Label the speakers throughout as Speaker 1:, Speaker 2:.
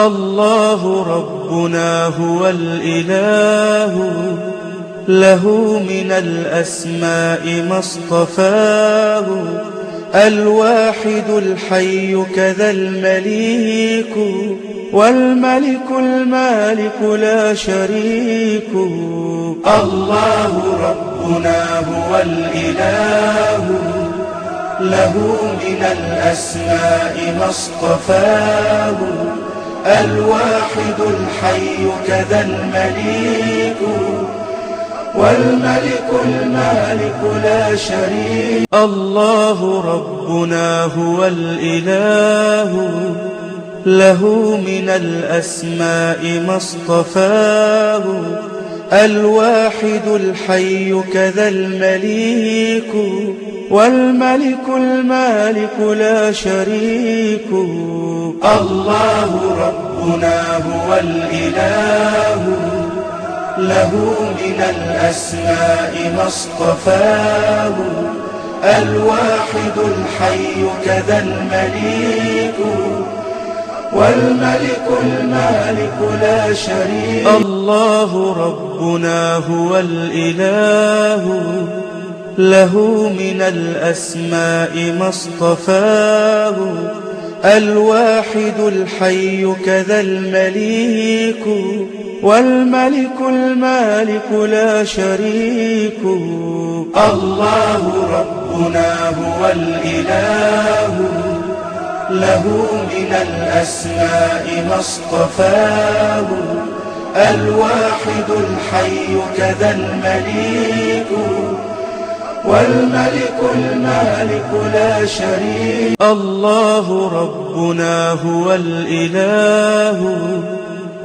Speaker 1: الله ربنا هو الإله، له من الأسماء ما اصطفاه، الواحد الحي كذا المليك، والملك المالك لا شريك. الله ربنا هو الإله، له من الأسماء ما اصطفاه، الواحد الحي كذا المليك، والملك المالك لا شريك. الله ربنا هو الإله، له من الأسماء ما اصطفاه، الواحد الحي كذا المليك، والملك المالك لا شريك. الله ربنا هو الإله، له من الأسماء ما اصطفاه، الواحد الحي كذا المليك، والملك المالك لا شريك. الله ربنا هو الإله، له من الأسماء ما اصطفاه، الواحد الحي كذا المليك، والملك المالك لا شريك. الله ربنا هو الإله، له من الأسماء ما اصطفاه، الواحد الحي كذا المليك، والملك المالك لا شريك. الله ربنا هو الإله،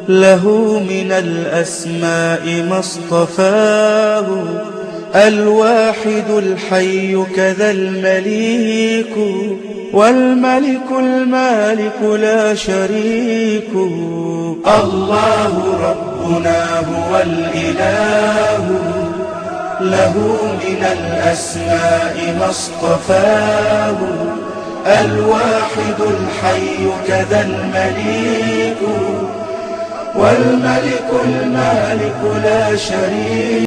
Speaker 1: له من الأسماء ما اصطفاه، الواحد الحي كذا المليك، والملك المالك لا شريك. الله ربنا هو الإله، له من الأسماء ما اصطفاه، الواحد الحي كذا المليك، والملك المالك لا شريك.